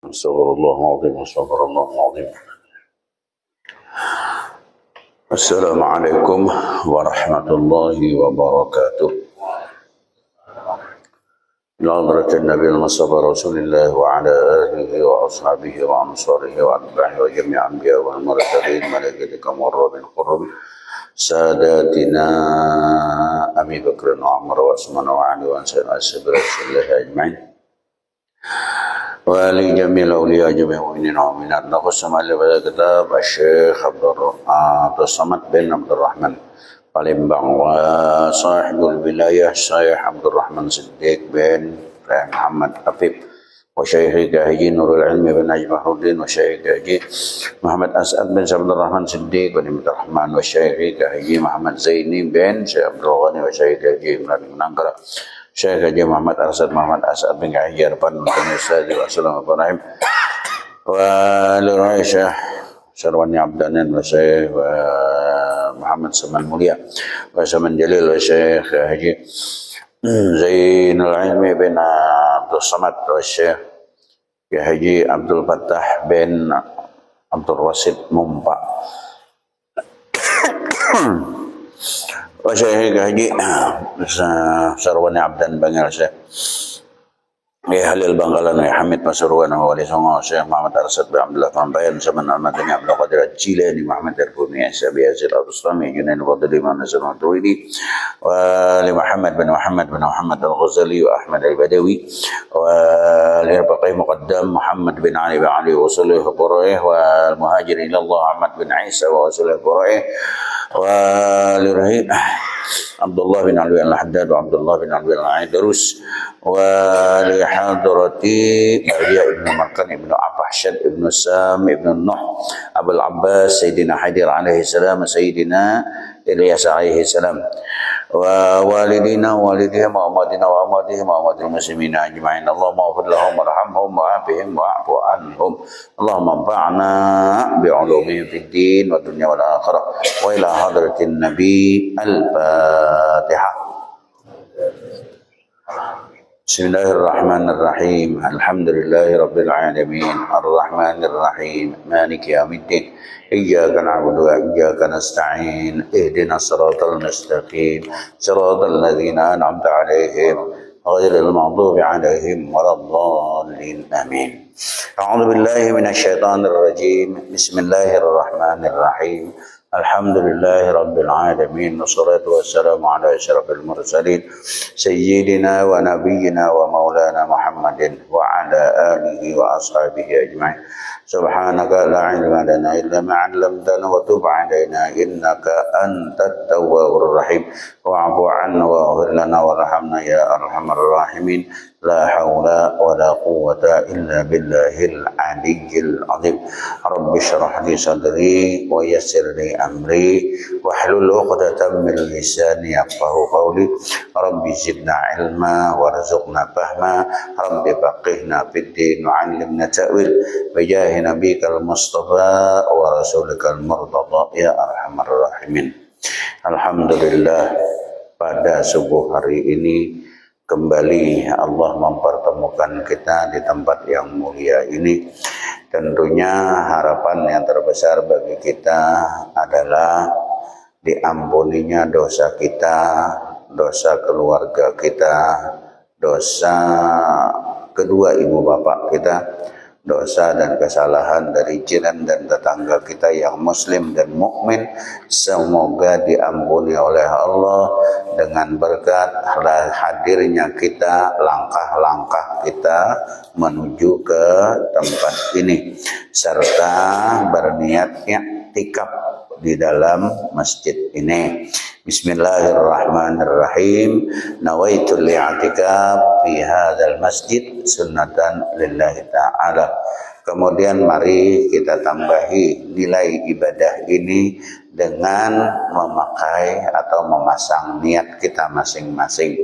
Astagfirullah alazim, astagfirullah alazim. Assalamualaikum warahmatullahi wabarakatuh. Nadratin Nabi al-Mustafa Rasulullah wa ala alihi wa ashabihi wa ansarihi wa atba'ihi wa jami'i anbiya wal mursalin malaikatika muqarrabin qurrab sadatina Abi Bakr wa Umar wa Utsman wa Ali wa sayyidina ajma'in. Wali jamil awliya jami'il mu'minin wa mu'minat. Naqsam ala pada kitab Syekh Abdul Samad bin Abdul Rahman Palembang wa sahibul wilayah Syekh Abdul Rahman Siddiq bin Muhammad Afif wa Syekh Haji Nurul Ilmi bin Najmahuddin wa Syekh Haji Muhammad As'ad bin Abdul Rahman Siddiq bin Abdul Rahman wa Syekh Haji Muhammad Zaini bin Syekh Abdul Ghani wa Syekh Haji Imran bin Nangkara Syekh Haji Muhammad As'ad bin Haji Arfan bin Ustaz wa sallallahu alaihi wa alihi Syekh Sarwani Abdanan wa Syekh Muhammad Saman Mulia wa Saman Jalil wa Syekh Haji Zainul Ilmi bin Abdul Samad wa Syekh Haji Abdul Fattah bin Abdul Rasid Mumpa wa Syekh Haji Sarwani Abdan Bangal Syekh Halil Bangkalan Hamid Pasuruan Wali Songo Syekh Muhammad Arsad bin Abdullah Fambayan Saman Al-Madani Abdul Qadir Jilani Muhammad Darfuni Sabi Azir Al-Ustami Junaid Fadli Muhammad Salman Tuwidi wa li Muhammad bin Muhammad Al-Ghazali wa Ahmad Al-Badawi wa li Baqi Muqaddam Muhammad bin Ali bin Ali wa Salih Quraih wa Al-Muhajir ila Allah Ahmad bin Isa wa Salih Quraih wa li Rahim Abdullah bin Alwi Al-Haddad wa Abdullah bin Alwi Al-Aidrus wa li hadrati Maria ibn Markan ibn Afahsyad ibn Sam ibn Nuh Abul Abbas Sayyidina Hadir alaihi salam Sayyidina Ilyas alaihi salam wa walidina walidihim wa amadina wa amadihim wa amadil muslimina ajma'in. Allahumma ghfir lahum warhamhum wa'afihim wa'afu anhum. Allahumma anfa'na bi'ulumihim fid din wa dunya wal akhirah wa ila hadratin nabi al-Fatihah. Bismillahirrahmanirrahim. Alhamdulillahi rabbil alamin. Arrahmanir rahim. Maliki yaumiddin. Iyyaka na'budu wa iyyaka nasta'in. Ihdinas siratal mustaqim. Siratal ladzina an'amta 'alaihim ghairil maghdubi 'alaihim waladdallin. Amin. A'udzu billahi minasy syaithanir rajim. Bismillahirrahmanirrahim. Alhamdulillahi rabbil alamin. Wassalatu wassalamu ala asyrafil mursalin sayyidina wa nabiyyina wa maulana Muhammadin wa ala alihi wa ashabihi ajma'in. Subhanaka la ilma lana illa ma 'allamtana wa tub 'alaina innaka antat tawwabur rahim. Wa'fu 'anna waghfir lana warhamna ya arhamar rahimin. La haula wa la quwwata illa billahil aliyyil azim. Rabbi shrah li sadri wa yassir li amri wahlul 'uqdatam min lisani yafqahu qawli. Rabbi zidna ilma warzuqna fahma. Rabbi faqihna fid din wa 'allimna ta'wil bi jahi nabiyikal mustafa wa rasulikal murtada ya arhamar rahimin. Alhamdulillah, pada subuh hari ini kembali Allah mempertemukan kita di tempat yang mulia ini. Tentunya harapan yang terbesar bagi kita adalah diampuninya dosa kita, dosa keluarga kita, dosa kedua ibu bapak kita, dosa dan kesalahan dari jiran dan tetangga kita yang muslim dan mukmin. Semoga diampuni oleh Allah dengan berkat hadirnya kita, langkah-langkah kita menuju ke tempat ini, serta berniat i'tikaf di dalam masjid ini. Bismillahirrahmanirrahim. Nawaitul i'tikaf fi hadzal masjid sunnatan lillahi ta'ala. Kemudian mari kita tambahi nilai ibadah ini dengan memakai atau memasang niat kita masing-masing.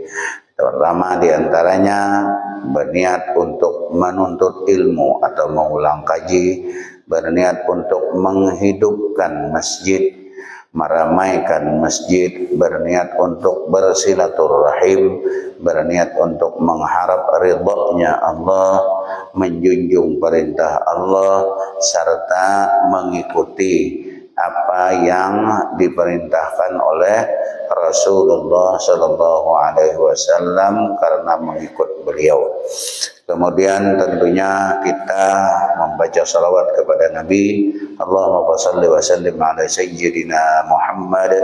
Pertama diantaranya berniat untuk menuntut ilmu atau mengulang kaji, berniat untuk menghidupkan masjid, meramaikan masjid, berniat untuk bersilaturahim, berniat untuk mengharap ridha-Nya Allah, menjunjung perintah Allah, serta mengikuti apa yang diperintahkan oleh Rasulullah Sallallahu Alaihi Wasallam karena mengikut beliau. Kemudian tentunya kita membaca salawat kepada Nabi. Allahumma shalli wa sallim ala sayyidina Muhammad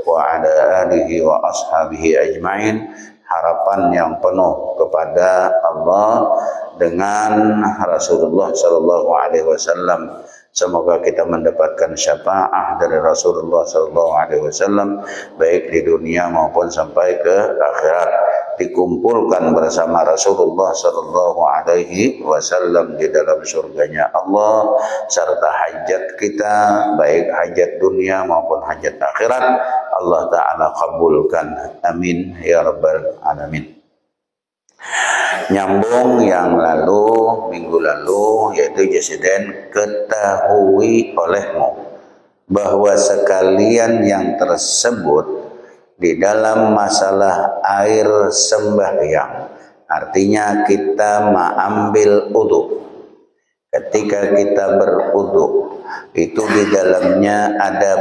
wa ala alihi wa ashabihi ajma'in. Harapan yang penuh kepada Allah dengan Rasulullah Sallallahu Alaihi Wasallam. Semoga kita mendapatkan syafaat dari Rasulullah Sallallahu Alaihi Wasallam baik di dunia maupun sampai ke akhirat. Dikumpulkan bersama Rasulullah Sallallahu Alaihi Wasallam di dalam surganya Allah, serta hajat kita baik hajat dunia maupun hajat akhirat Allah Ta'ala kabulkan, amin ya rabbal alamin. Nyambung yang lalu, minggu lalu, yaitu Jasiden, ketahui olehmu bahwa sekalian yang tersebut di dalam masalah air sembahyang, artinya kita mengambil wudu. Ketika kita berwudu, itu di dalamnya ada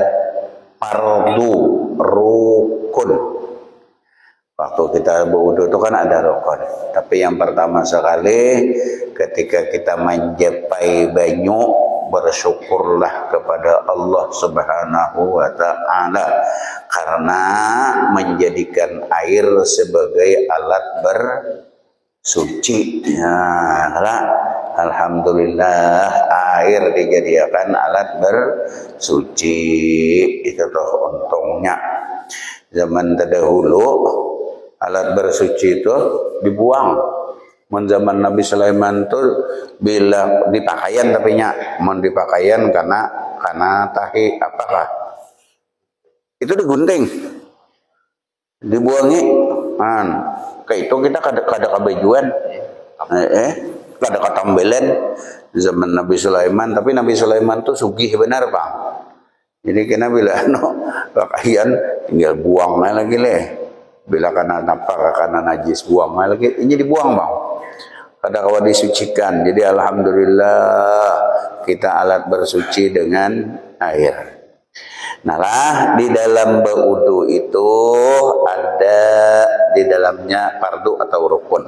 fardu, rukun. Waktu kita berwudu itu kan ada rukun. Tapi yang pertama sekali ketika kita menjapai banyu, bersyukurlah kepada Allah Subhanahu wa Ta'ala karena menjadikan air sebagai alat bersuci. Ya, alhamdulillah air dijadikan alat bersuci. Itu tuh untungnya. Zaman terdahulu alat bersuci itu dibuang. Zaman Nabi Sulaiman itu bila dipakaian tapi nya mau dipakaian karena tahi apakah itu digunting dibuangi kayak itu kita kada kabajuan kada katambelan zaman Nabi Sulaiman. Tapi Nabi Sulaiman tuh sugih benar Bang, jadi kena bila pakaian tinggal buang lagi bila karena nampak karena najis buang lagi ini dibuang Bang, kada kawa disucikan. Jadi alhamdulillah kita alat bersuci dengan air. Nah lah di dalam berwudu itu ada di dalamnya fardu atau rukun,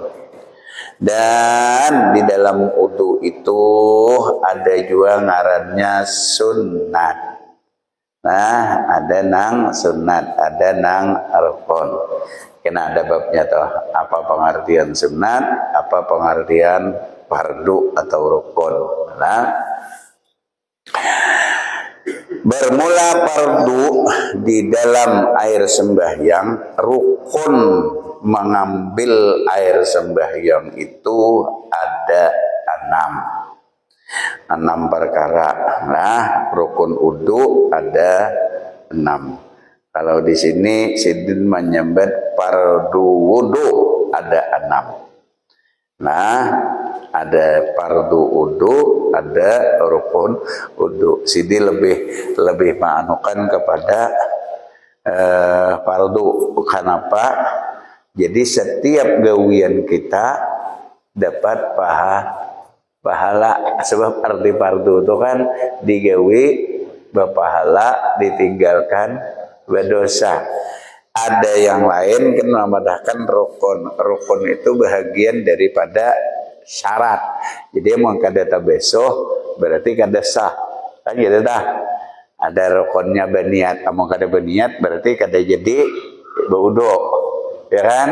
dan di dalam wudu itu ada juga ngarannya sunnat. Nah ada nang sunnat, ada nang rukun. Kena ada babnya toh, apa pengertian sunnat, apa pengertian fardu atau rukun. Nah, bermula fardu di dalam air sembahyang, rukun mengambil air sembahyang itu ada 6 perkara. Nah, rukun wudu ada 6. Kalau di sini Sidin menyebut fardu wudu ada 6. Nah, ada fardu wudu, ada rukun wudu. Sidi lebih menganukan kepada fardu. Kenapa? Jadi setiap gawian kita dapat pahala. Sebab arti fardu itu kan digawi berpahala, ditinggalkan berdosa. Ada yang lain kan menambahkan rukun. Rukun itu bahagian daripada syarat. Jadi mau kada tabesoh berarti kada sah. Kan gitu dah. Ada rukunnya berniat, amun kada berniat berarti kada jadi berwudu. Ya kan?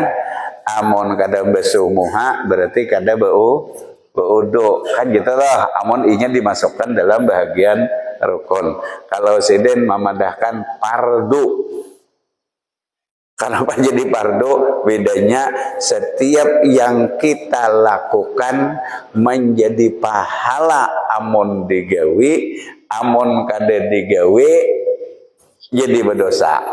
Amun kada basuh muha berarti kada berwudu. Kan gitu lah. Amun inya dimasukkan dalam bahagian rukun. Kalau Sidin memadahkan fardu. Kenapa jadi fardu? Bedanya setiap yang kita lakukan menjadi pahala amun digawi, amun kada digawi jadi berdosa.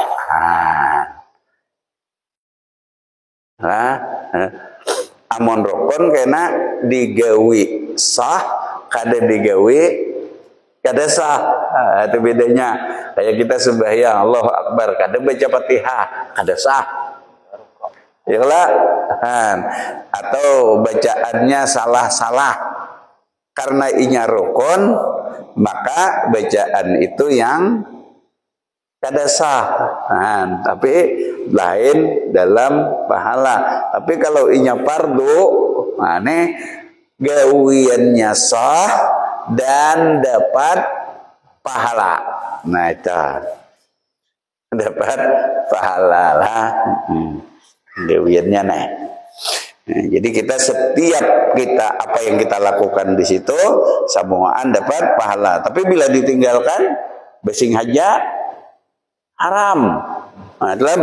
Amun rukun kena digawi sah, kada digawi kada sah. Itu bedanya. Kayak kita sembahyang Allahu Akbar, kada baca Fatihah, kada sah. Yalah. Atau bacaannya salah-salah. Karena inya rukun, maka bacaan itu yang kada sah. Tapi lain dalam pahala. Tapi kalau inya fardu, gawiannya sah dan dapat pahala. Nah itu dapat pahala lah. Gawiannya nah. Jadi kita setiap kita apa yang kita lakukan di situ samuaan dapat pahala. Tapi bila ditinggalkan besing haja haram. Nah, adalah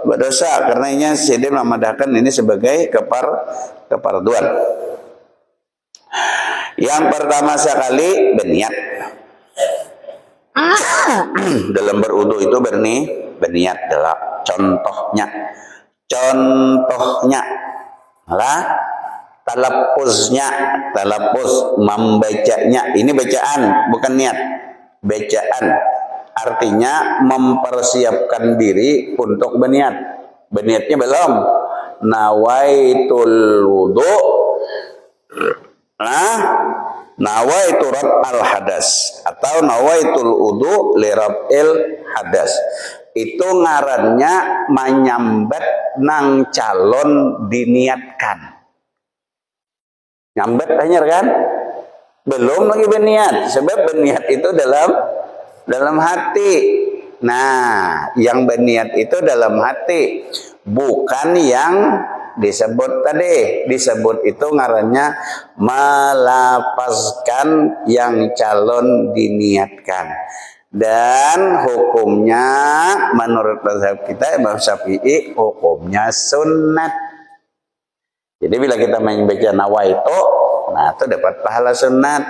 berdosa karena ini Syekh memadahkan ini sebagai keparduan. Yang pertama sekali berniat. Dalam berwudu itu berniat adalah contohnya lah talaffuz membacanya. Ini bacaan bukan niat. Bacaan artinya mempersiapkan diri untuk berniat. Berniatnya belum. Nawaitul wudu. Nawaitu raf'al hadas atau nawaitul wudu li raf'il hadas. Itu ngarannya menyambat nang calon diniatkan. Nyambat hanya kan? Belum lagi berniat. Sebab berniat itu dalam hati. Nah, yang berniat itu dalam hati, bukan yang disebut tadi. Disebut itu ngarannya melapaskan yang calon diniatkan. Dan hukumnya menurut mazhab kita Imam Syafi'i hukumnya sunat. Jadi bila kita membaca nawaitu, nah itu dapat pahala sunat.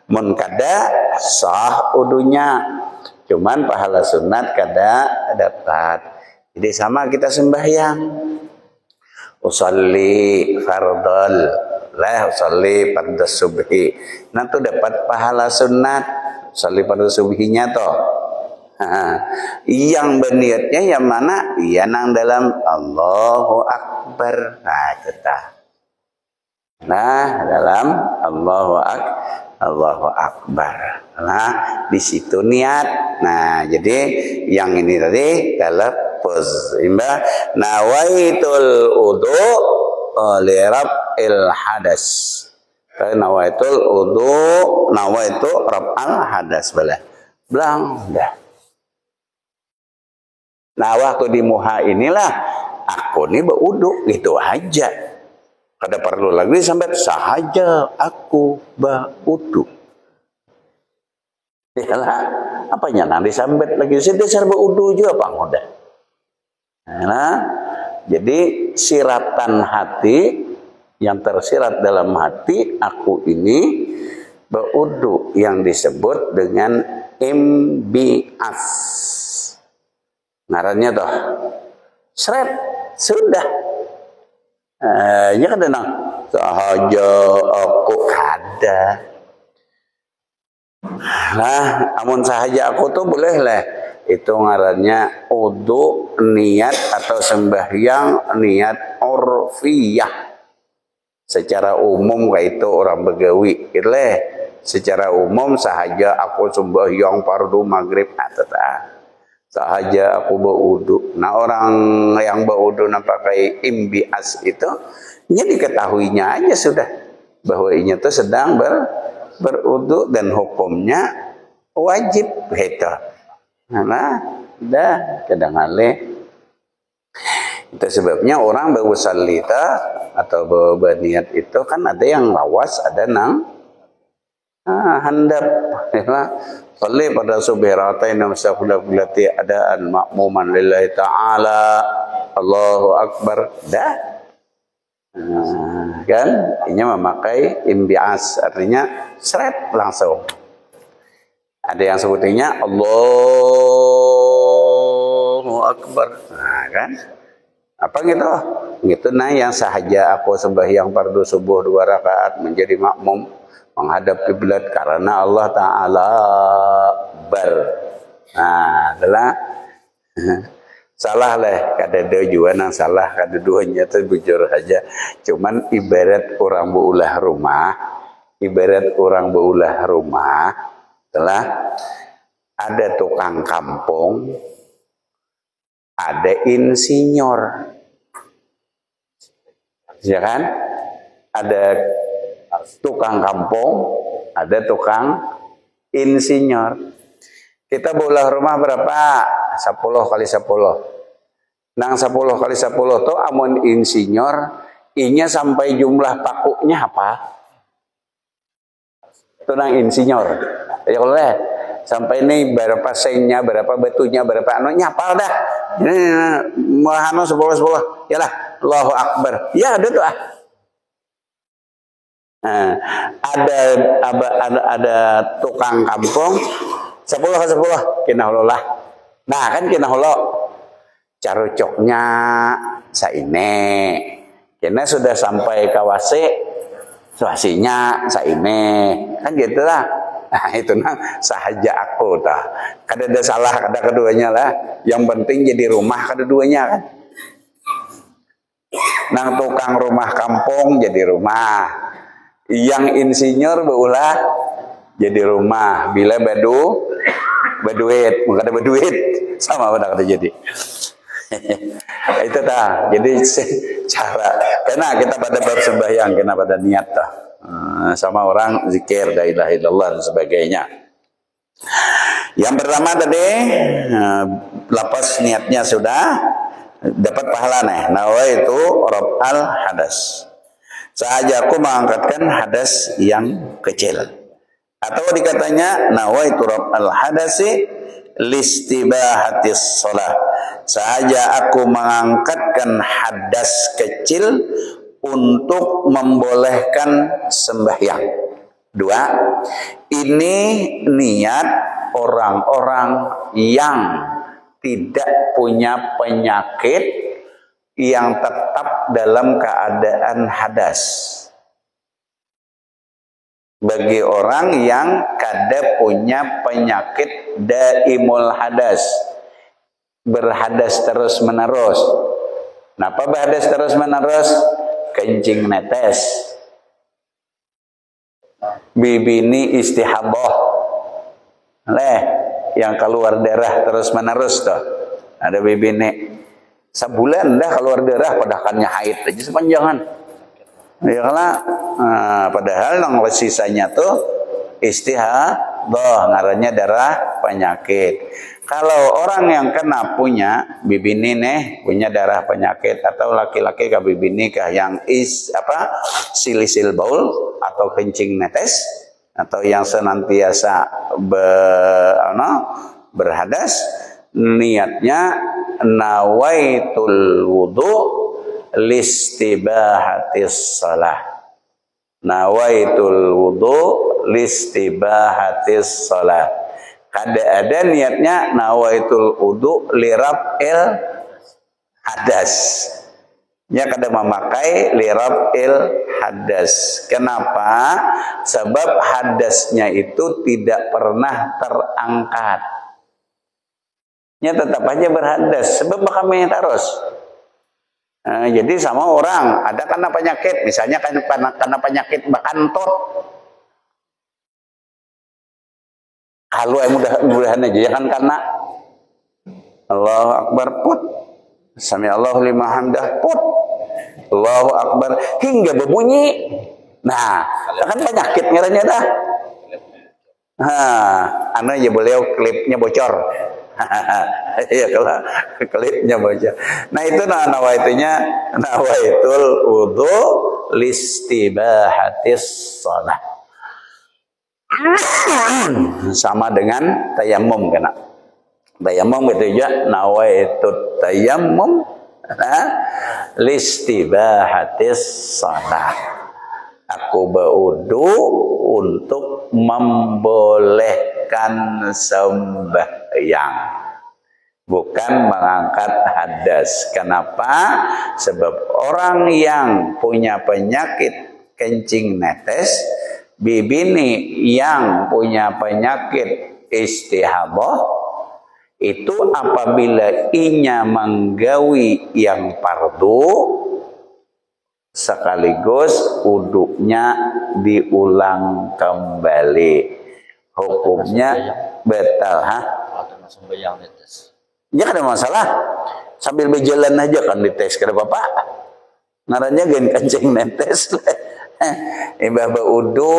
Mun kada sah udunya. Cuman pahala sunat kada dapat. Jadi sama kita sembahyang. Usalli fardal lah, usalli fardhu subhi. Nah itu dapat pahala sunat. Usalli fardhu subhinya toh. Yang berniatnya yang mana? Iya nang dalam Allahu Akbar. Nah itu tah. Nah dalam Allahu Akbar. Nah di situ niat. Nah jadi yang ini tadi talaffuz. Imba nawaitul wudu li raf'il hadas. Nawaitul wudu nawaitu raf'al hadas belang dah. Nah waktu di muha inilah aku nih berwudu gitu aja. Kada perlu lagi sampai sahaja aku berwudu. Yalah, apanya nanti sampai lagi dasar berwudu juga Pak Muda. Nah, jadi siratan hati yang tersirat dalam hati aku ini berwudu yang disebut dengan imbi'as. Ngarannya toh seret sudah. Ya kan nang sahaja aku ada. Nah, amun sahaja aku tuh boleh lah. Itu ngarannya wudu niat atau sembahyang niat urfiyah. Secara umum kayak itu orang begawi, gitu leh. Secara umum sahaja aku sembahyang fardu maghrib atau sahaja aku berwudu. Nah orang yang berwudu pakai imbias itu, nya diketahuinya aja sudah bahwa inya itu sedang berwudu dan hukumnya wajib gitu. Nah, dah kadang-kadang itu sebabnya orang berusalita atau berniat itu kan ada yang lawas, ada nang handap. Salli pada subhiratain musafulati adaan makmuman lillahi ta'ala Allahu Akbar. Dah. Kan? Ini memakai imbias. Artinya seret langsung. Ada yang sebutnya Allahu Akbar. Nah kan? Apa gitu? Gitu nah yang sahaja aku sembahyang fardu subuh 2 rakaat menjadi makmum. menghadap kiblat karena Allah Ta'ala bar. Nah, adalah salah lah, kada juga nang salah, kada duanya tuh bujur aja. Cuman ibarat orang beulah rumah, telah ada tukang kampung, ada insinyur, ya kan? Ada tukang kampung, ada tukang insinyur. Kita beulah rumah berapa? 10 kali 10. Nang 10 kali 10 tuh amun insinyur, inya sampai jumlah pakunya apa? Itu nang insinyur. Ya oleh sampai ini berapa sengnya, berapa batunya, berapa anunya apa dah. Ini mahano 10. Yalah, Allahu Akbar. Ya ada tuh ah. Nah, ada tukang kampung 10 ke 10 kena hololah. Nah kan kena holo carucoknya saine. Kena sudah sampai kawase suasinya saine. Kan gitu lah. Nah itu nah sahaja aku dah. Kada ada salah kada keduanya lah. Yang penting jadi rumah kada duanya kan. Nang tukang rumah kampung jadi rumah. Yang insinyur beulah jadi rumah. Bila baduit, bukan ada baduit sama benar kata jadi. Itu dah. Jadi cara karena kita pada bersembahyang, kita pada niat dah. Sama orang zikir la ilaha illallah dan sebagainya. Yang pertama tadi lapas niatnya sudah dapat pahala nih. Nawaitu raf'al hadas. Sahaja aku mengangkatkan hadas yang kecil. Atau dikatanya nawaitu raf'al hadasi listibahatis shalah. Sahaja aku mengangkatkan hadas kecil untuk membolehkan sembahyang. 2. Ini niat orang-orang yang tidak punya penyakit yang tetap dalam keadaan hadas. Bagi orang yang kada punya penyakit daimul hadas, berhadas terus menerus. Kenapa berhadas terus menerus? Kencing netes, bibini istihabah, yang keluar darah terus menerus tuh. Ada bibini sebulan dah keluar darah, padahalnya haid aja sepanjangan. Ya lah, padahal yang sisanya tuh istihadah, ngarannya darah penyakit. Kalau orang yang kena punya bibini nih, punya darah penyakit, atau laki-laki kah bibini kah yang silisil baul atau kencing netes, atau yang senantiasa berhadas, niatnya nawaitul wudu listibahatis salah. Nawaitul wudu listibahatis salah. Kada ada niatnya nawaitul wudu liraf'il hadas. Nya kada memakai liraf'il hadas. Kenapa? Sebab hadasnya itu tidak pernah terangkat. Nya tetap aja berhadas sebab kami terus. Jadi sama orang ada karena penyakit, misalnya karena penyakit bakantot. Kalau mudah-mudahan aja ya kan, karena Allahu Akbar put, sami Allahu liman hamidah put, Allahu Akbar hingga berbunyi. Nah, kan penyakit ngarannya dah. Anu ya boleh klipnya bocor. Ya kalau klipnya bocor. Nah itu nawaitul wudu listibahatis shalah. Sama dengan tayammum kena. Tayammum itu juga nawaitu tayammum listibahatis shalah. Aku berwudu untuk membolehkan sembahyang, bukan mengangkat hadas. Kenapa? Sebab orang yang punya penyakit kencing netes bibini yang punya penyakit istihadah itu apabila inya menggawi yang fardu sekaligus uduknya diulang kembali, hukumnya batal. Ya ada masalah, sambil berjalan aja kan dites kada bapak ngarannya gen kancing netes ibah baudu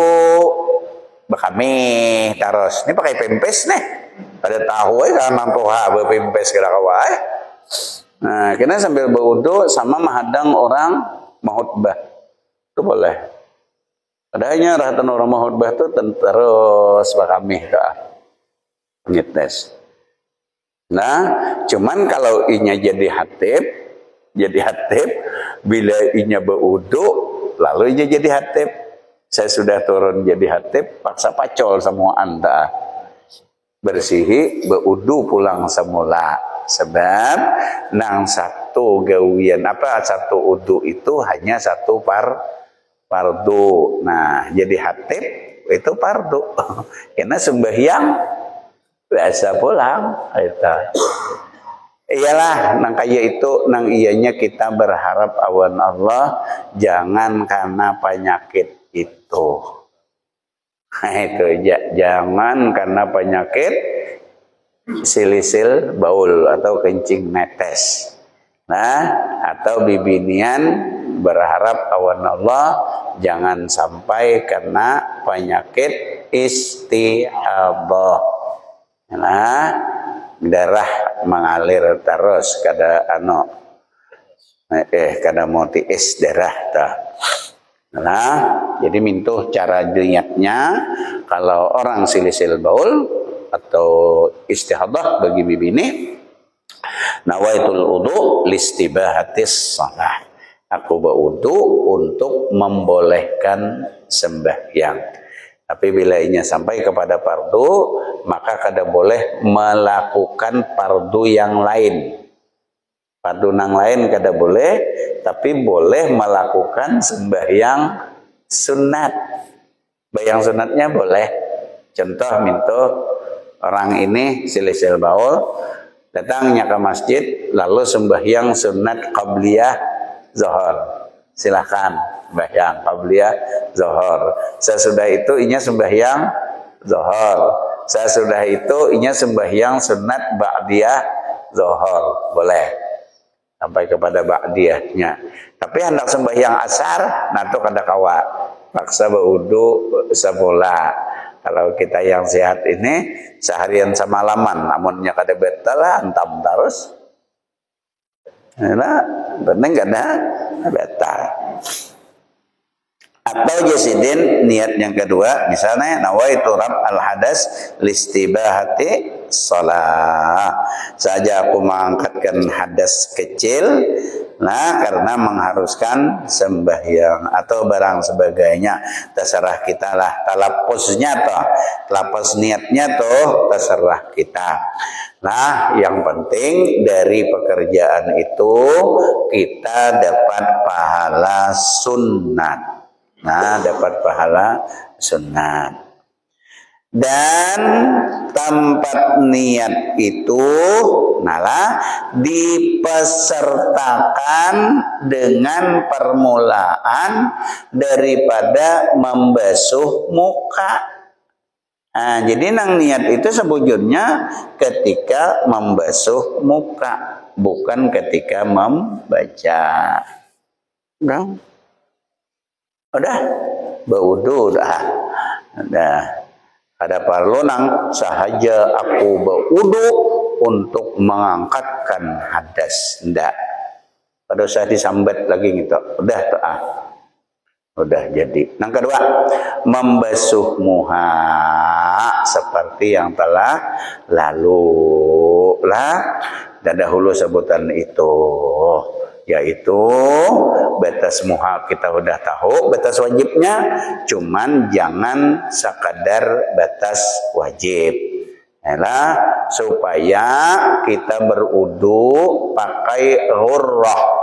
bakami terus ini pakai pempes nih pada tahu kan mampu pempes kira kawai. Nah kena sambil baudu sama menghadang orang mahutbah itu boleh. Adanya rahatan orang mahutbah itu terus bakami ngetes. Nah cuman kalau inya jadi hatib bila inya baudu lalu inya jadi hatib, saya sudah turun jadi hatib paksa pacol semua anda bersihi baudu pulang semula sebab nang satu gawian satu udu itu hanya satu fardu. Nah jadi hatib itu fardu karena sembahyang biasa pulang itu. Iyalah nang kaya itu nang iyanya kita berharap awan Allah jangan karena penyakit itu. Itu jangan karena penyakit silisil baul atau kencing netes. Nah, atau bibinian berharap awan Allah jangan sampai kena penyakit istihadah. Nah, darah mengalir terus kada kada mau tiis darah tah. Nah, jadi mintuh cara niatnya kalau orang silisil baul atau istihadah bagi bibini nawaitul wudu listibahatis shalah. Aku berwudu untuk membolehkan sembahyang. Tapi bila inya sampai kepada fardu, maka kada boleh melakukan fardu yang lain. Fardu yang lain kada boleh, tapi boleh melakukan sembahyang sunat. Bayang sunatnya boleh. Contoh minto orang ini silisil baul datangnya ke masjid lalu sembahyang sunat qabliyah zuhur. Silakan sembahyang qabliyah zuhur. Sesudah itu inya sembahyang zuhur. Sesudah itu inya sembahyang sunat ba'diyah zuhur. Boleh. Sampai kepada ba'diyahnya. Tapi hendak sembahyang asar, nah itu kada kawa. Paksa baudu semula. Kalau kita yang sehat ini seharian semalaman, namunnya kada betal antam terus. Nah, benar kada betal. Atau jasidin niat yang kedua, misalnya nawaitu rab al hadas listibahati shalah. Saja aku mengangkatkan hadas kecil, nah karena mengharuskan sembahyang atau barang sebagainya, terserah kita lah. Talapusnya toh, lapas niatnya toh terserah kita. Nah, yang penting dari pekerjaan itu kita dapat pahala sunnat. Nah, dapat pahala sunnat. Dan tempat niat itu nalah dipesertakan dengan permulaan daripada membasuh muka. Nah, jadi nang niat itu sebujurnya ketika membasuh muka, bukan ketika membaca. Udah, baudu dah. Ada perlu nang sahaja aku baudu untuk mengangkatkan hadas. Ndak. Pada usah disambat lagi gitu. Udah tuh udah jadi. Yang kedua, membasuh muha seperti yang telah lalu lah dan dahulu sebutan itu, yaitu batas muha kita udah tahu batas wajibnya, cuman jangan sekadar batas wajib. Yalah, supaya kita berudu pakai ghurrah.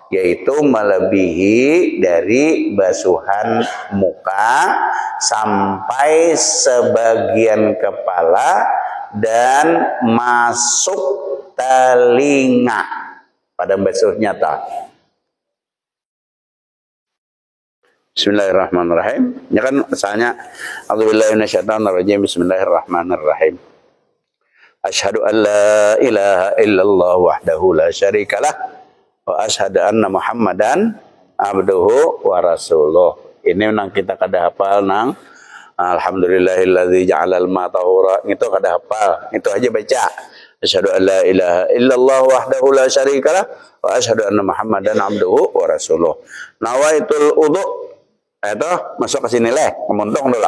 yaitu melebihi dari basuhan muka sampai sebagian kepala dan masuk telinga pada basuh nyata. Bismillahirrahmanirrahim. Ya kan misalnya A'udzubillahi minasyaitonirrajim. Bismillahirrahmanirrahim. Asyhadu an la ilaha illallah wahdahu la syarikalah wa asyhadu anna Muhammadan abduhu wa rasuluh. Ini nang kita kada hafal nang alhamdulillahilladzi ja'alal ma tahura. Itu kada hafal. Itu aja baca. Asyhadu an la ilaha illallah wahdahu la syarikalah wa asyhadu anna Muhammadan abduhu wa rasuluh. Nawaitul wudu. Itu masuk ke sini leh, kemuntong dulu.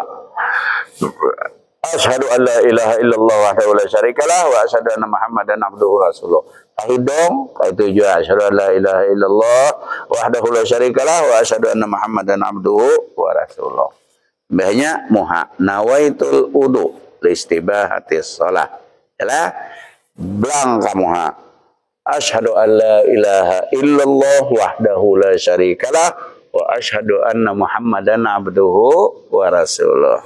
Asyhadu an la ilaha illallah wahdahu la syarikalah wa asyhadu anna Muhammadan abduhu rasuluh. Tahidong, itu juga asyhadu an la ilaha illallah wahdahu la syarikalah wa asyhadu anna Muhammadan abduhu wa rasuluh. Banyak muha nawaitul wudu liistibahatis shalah. Yalah, blang kamu ha. Asyhadu an la ilaha illallah wahdahu la syarikalah wa asyhadu anna Muhammadan abduhu wa rasuluh.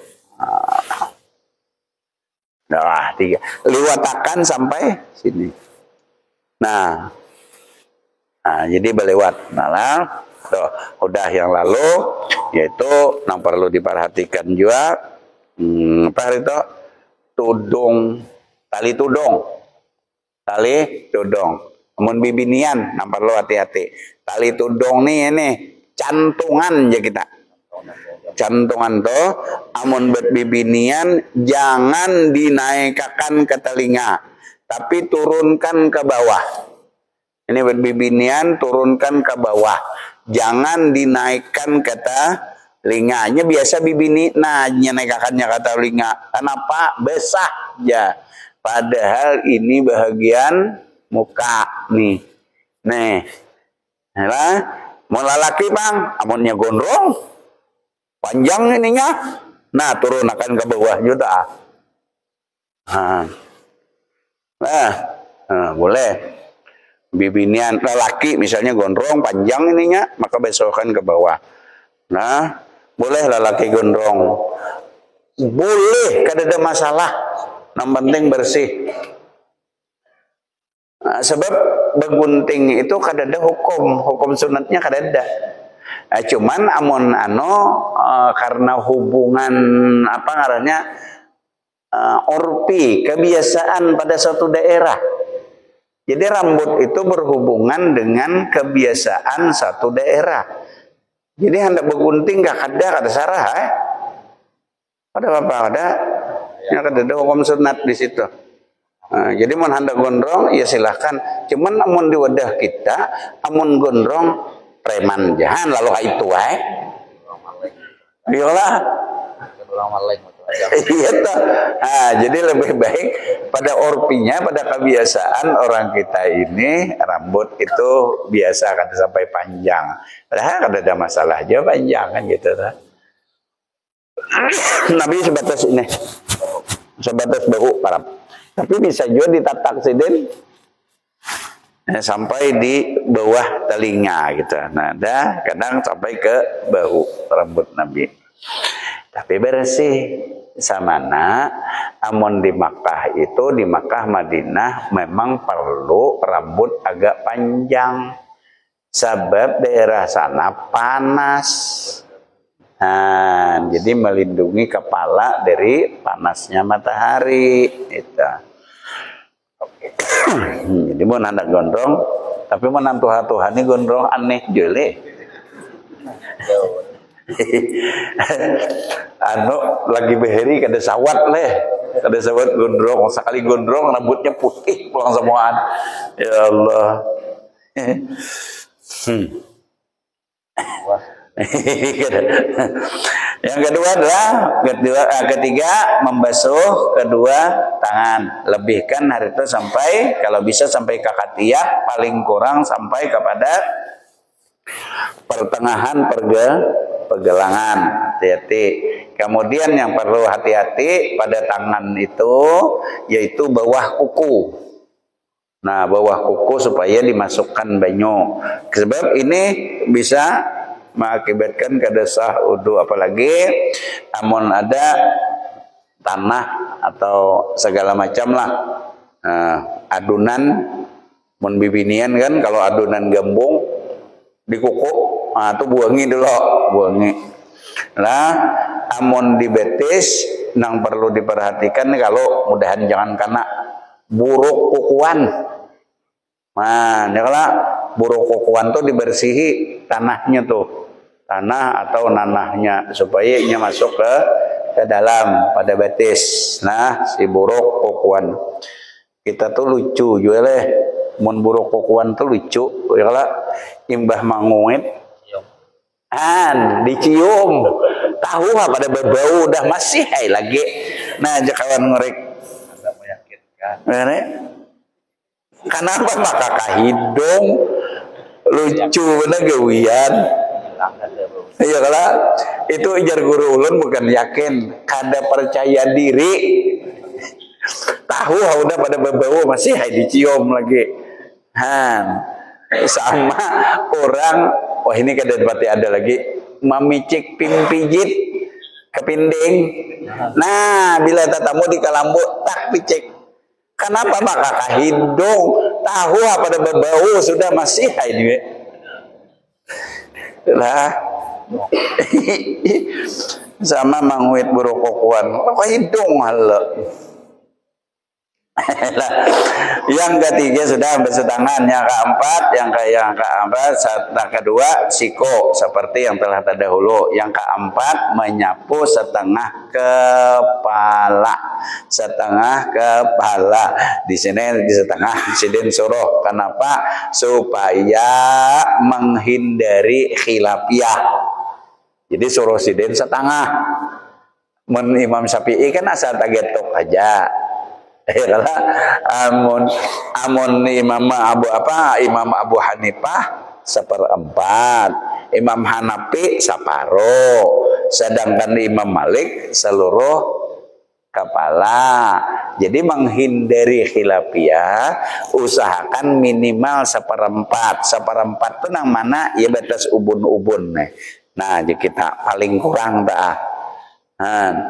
Nah, 3. Liwatakan sampai sini. Nah, jadi berlewat. Nah, tuh, udah yang lalu yaitu yang perlu diperhatikan juga apa itu? Tali tudung. Amun bibinian yang perlu hati-hati. Tali tudung nih ini cantungan aja kita. Cantungan tuh amun bibinian jangan dinaikkan ke telinga, tapi turunkan ke bawah. Ini bibinian turunkan ke bawah. Jangan dinaikkan ke telinganya. Biasa bibini naikkannya ke telinga. Kenapa? Besar ya. Padahal ini bahagian muka nih. Nah, mau lalaki bang, amunnya gondrong, panjang ininya, nah turun akan ke bawah juga. Boleh. Bibinian lelaki misalnya gondrong, panjang ininya, maka besokan ke bawah. Nah, boleh lelaki gondrong, boleh, kada ada masalah. Yang penting bersih. Sebab begunting itu kada ada hukum sunatnya kada ada. Cuman amun karena hubungan apa ngarannya urfi, kebiasaan pada suatu daerah. Jadi rambut itu berhubungan dengan kebiasaan satu daerah. Jadi hendak begunting gak kada sarah Ada apa ada? Ya kada ada hukum sunat di situ. Jadi mun hendak gondrong ya silahkan. Cuman amun di wadah kita amun gondrong preman jahan lalu itu iyalah iya toh. Jadi lebih baik pada orpinya, pada kebiasaan orang kita ini rambut itu biasa kan sampai panjang. Padahal kada ada masalah aja panjang kan gitu toh. Nabi sebatas ini. Sebatas bahu parap. Tapi bisa juga ditatak sidin sampai di bawah telinga gitu. Nah, kadang sampai ke bahu rambut Nabi. Tapi bersih samana amun di Makkah itu, di Makkah Madinah memang perlu rambut agak panjang. Sebab daerah sana panas. Jadi melindungi kepala dari panasnya matahari itu. Jadi mau anak gondrong, tapi mau Tuhan ini gondrong aneh jole. Lagi beheri kada sawat leh, kada sawat gondrong, sekali gondrong rambutnya putih pulang semuaan. Ya Allah. Yang kedua adalah ketiga membasuh kedua tangan, lebihkan hari itu sampai kalau bisa sampai ke katiak, paling kurang sampai kepada pertengahan pergelangan. Hati-hati. Kemudian yang perlu hati-hati pada tangan itu yaitu bawah kuku. Nah, bawah kuku supaya dimasukkan banyu. Sebab ini bisa mengakibatkan kada sah wudu, apalagi amun ada tanah atau segala macam lah. Adunan mun bibinian kan, kalau adunan gambung di kuku, itu buangi dulu, buangi. Nah, amun di betis nang perlu diperhatikan kalau mudahan jangan kena buruk kukuan. Nah, kalau buruk kukuan tuh dibersihi tanahnya tuh, tanah atau nanahnya supaya ia masuk ke dalam pada betis. Nah, si buruk kukuan kita tuh lucu juga leh, mun buruk kukuan tuh lucu, ya kalau imbah manguit, dicium, tahu apa pada berbau udah masih hai lagi. Nah, jakawan ngorek, agak meyakinkan. Kenapa maka kahidung lucu bener gawian. Iya kalau itu ijar guru ulun bukan yakin, kada percaya diri. Tahu udah pada berbau masih hai dicium lagi. Sama orang, wah ini kada dapati ada lagi mamicik pijit kepinding. Nah, bila tatamu di kalambu tak picik. Kenapa maka kahidung tahu apa ada berbau sudah masih hai dia. Lah sama manguit buruk kokuan kahidung halo. Yang ketiga sudah bersetangan, yang keempat yang kedua siko seperti yang telah terdahulu, yang keempat menyapu setengah kepala, di sini di setengah sidin suruh. Kenapa? Supaya menghindari khilafiyah, jadi suruh sidin setengah. Imam Syafi'i kan asal tagetok aja. Amun Imam Abu Hanifah seperempat, Imam Hanafi separo, sedangkan Imam Malik seluruh kepala. Jadi menghindari khilafiyah usahakan minimal seperempat. Seperempat itu nang mana ya batas ubun-ubun nih. Nah, jadi kita paling kurang dah.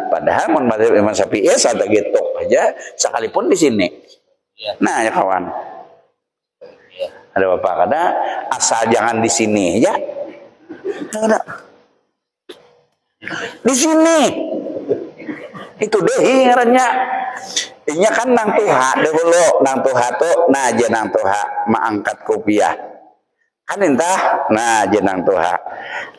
Padahal mazhab Imam Syafi'i ada gitu aja sekalipun di sini. Nah, ya kawan. Ada bapak kada asal jangan di sini ya. Ada. Di sini. Itu deh ngarannya. Inya kan nang tuha dahulu, nang tuha tuh nah aja nang tuha mangangkat kopiah. Kan entah, nah jenang tuha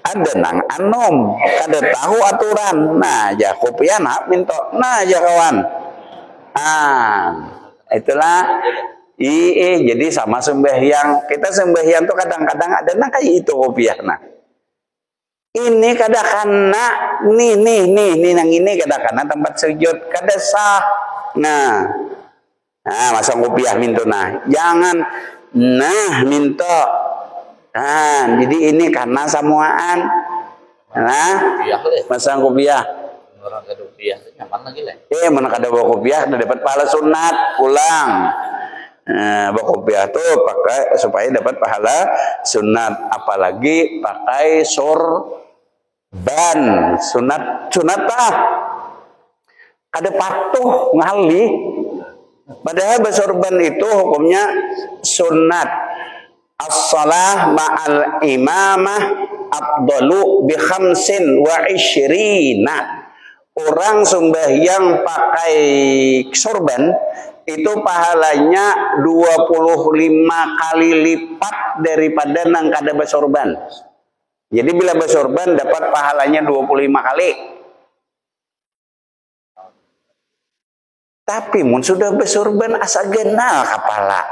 ada nang anom kada tahu aturan, nah aja kopian hak minto, nah aja kawan. Itulah jadi sama sembahyang, kita sembahyang tuh kadang-kadang ada nang kayak itu kopiah. Nah ini kada kana nih nang ini kada kana tempat sujud kada sah. Nah masang kopiah minto, nah jangan minto. Jadi ini karena samuaan. Nah, masang kopiah. Orang kada kopiah nyaman lagi lah. Mana kada bawa kopiah dapat pahala sunat pulang. Bawa kopiah tuh pakai supaya dapat pahala sunat, apalagi pakai sorban. Sunat kada patuh ngali. Padahal bersorban itu hukumnya sunat. As-salah ma'al imamah afdalu bi 25. Orang sembahyang pakai sorban itu pahalanya 25 kali lipat daripada nang kada bersorban. Jadi bila bersorban dapat pahalanya 25 kali. Tapi mun sudah bersorban asa genal kepala.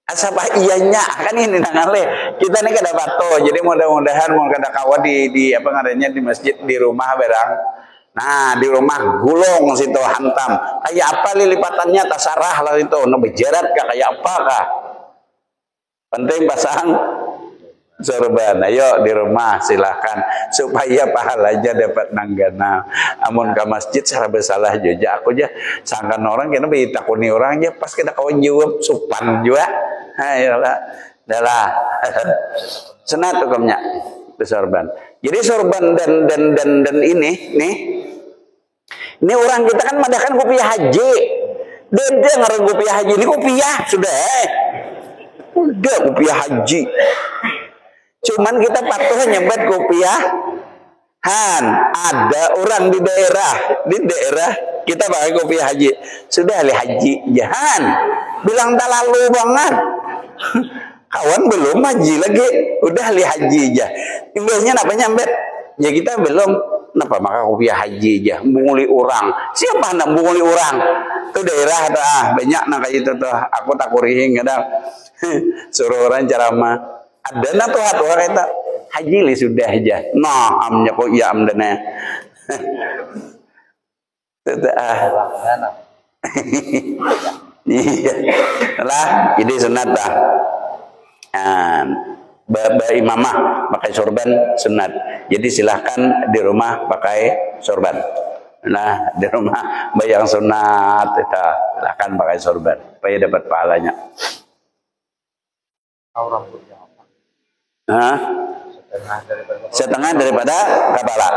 Asapa ianya kan ini nangale kita nih kada bato, jadi mudah-mudahan mau kada kawa di apa ngarannya di masjid di rumah barang. Nah di rumah gulung situ hantam kayak apa lilipatannya tasarah lah itu no bejerat kayak apa kah penting pasang sorban. Ayo di rumah silahkan supaya pahalanya dapat nanggana. Amun ke masjid secara bersalah juga aku aja sangkan orang kena ditakuni orang aja pas kita kawan jawab supan juga. Ayolah, dah senat hukumnya sorban. Jadi sorban dan ini orang kita kan madakan kopiah haji. Beda ngarang kopiah haji ini kopiah sudah. Udah kopiah haji. Cuman kita patuh nyebut kopiah han. Ada orang di daerah kita pakai kopiah haji. Sudah ahli haji jahan. Bilang tak lalu banget. Kawan belum haji lagi, udah ahli haji aja. Imbasnya apa nyambet? Ya kita belum. Kenapa maka kopiah haji aja? Bunguli orang. Siapa nak bunguli orang? Itu daerah dah banyak nak kayak itu tuh. Aku tak kurihing kadang. Suruh orang ceramah. Ada na tuh orang itu haji li sudah aja. Nah, amnya kok ya amdana. Iya. Lah, ini sunat dah. Imamah pakai sorban sunat. Jadi silahkan di rumah pakai sorban. Nah, di rumah bayang sunat kita silahkan pakai sorban supaya dapat pahalanya. Rambutnya apa? Setengah daripada kepala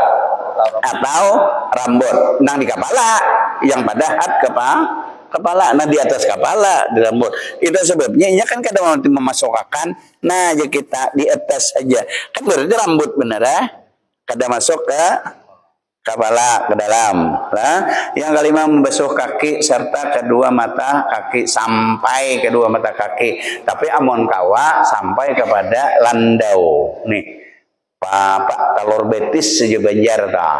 atau rambut. Nang di kepala yang pada hat kepala, nah di atas kepala di rambut. Itu sebabnya ini kan kadang nanti memasukkan, nah aja kita di atas aja. Kan berarti rambut bener kadang masuk ke kepala ke dalam. Nah, yang kelima membasuh kaki serta kedua mata kaki sampai kedua mata kaki. Tapi amon kawa sampai kepada landau. Nih, Pak talur betis saja banjar ta.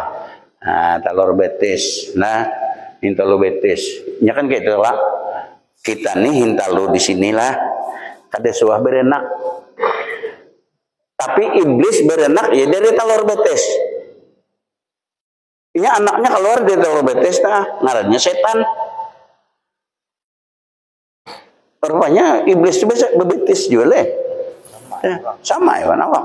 Nah, talur betis. Nah, hintalu betis. Ya kan kayak itu lah. Kita nih hintalu di sinilah. Kada suah berenak. Tapi iblis berenak ya dari talur betis. Ini anaknya keluar dari talur betis nah, ngarannya setan. Rupanya iblis juga bebetis juga leh. Sama ya apa?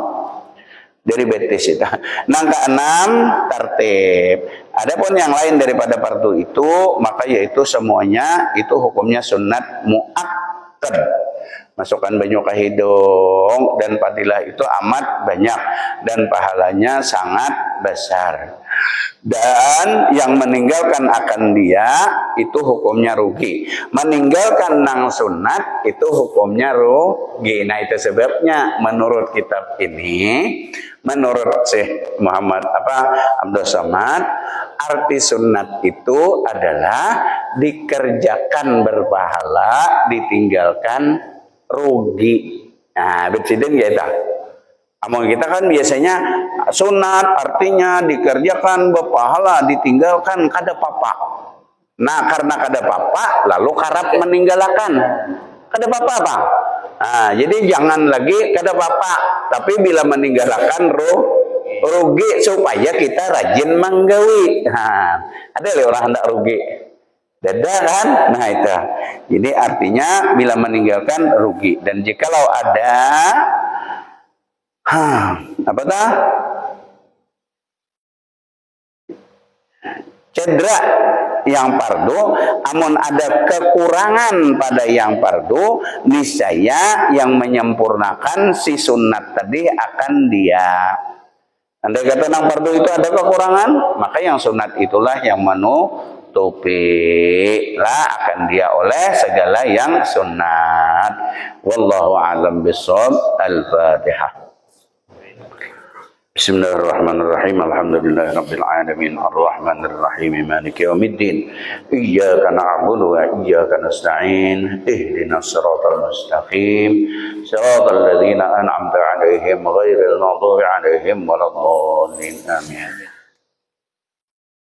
Dari betis itu. Nah keenam tertib. Adapun yang lain daripada fardu itu maka yaitu semuanya itu hukumnya sunat muakkad. Masukkan banyu ke hidung dan fadilah itu amat banyak dan pahalanya sangat besar. Dan yang meninggalkan akan dia itu hukumnya rugi. Meninggalkan nang sunat itu hukumnya rugi. Nah itu sebabnya menurut kitab ini, menurut Syekh Muhammad Abdul Somad, arti sunat itu adalah dikerjakan berpahala, ditinggalkan rugi. Nah, betul ya tak? Amun kita kan biasanya sunat artinya dikerjakan berpahala, ditinggalkan kada papa. Nah, karena kada papa lalu karap meninggalkan. Kada papa apa? Nah, jadi jangan lagi kada papa, tapi bila meninggalkan rugi supaya kita rajin menggawi. Nah, ada orang hendak rugi. Dada kan? Nah itu. Jadi artinya bila meninggalkan rugi. Dan jikalau ada apa dah? Cedera yang fardu, amun ada kekurangan pada yang fardu, niscaya yang menyempurnakan si sunat tadi akan dia. Andai kata nang fardu itu ada kekurangan, maka yang sunat itulah yang menutupi lah akan dia oleh segala yang sunat. Wallahu a'lam bishawab. Al-Fatihah. Bismillahirrahmanirrahim. Alhamdulillahirabbil alamin. Arrahmanir rahim. Maliki yaumiddin. Iyyaka na'budu wa iyyaka nasta'in. Ihdinas siratal mustaqim. Siratal ladzina an'amta 'alaihim ghairil maghdubi 'alaihim waladdallin. Amin.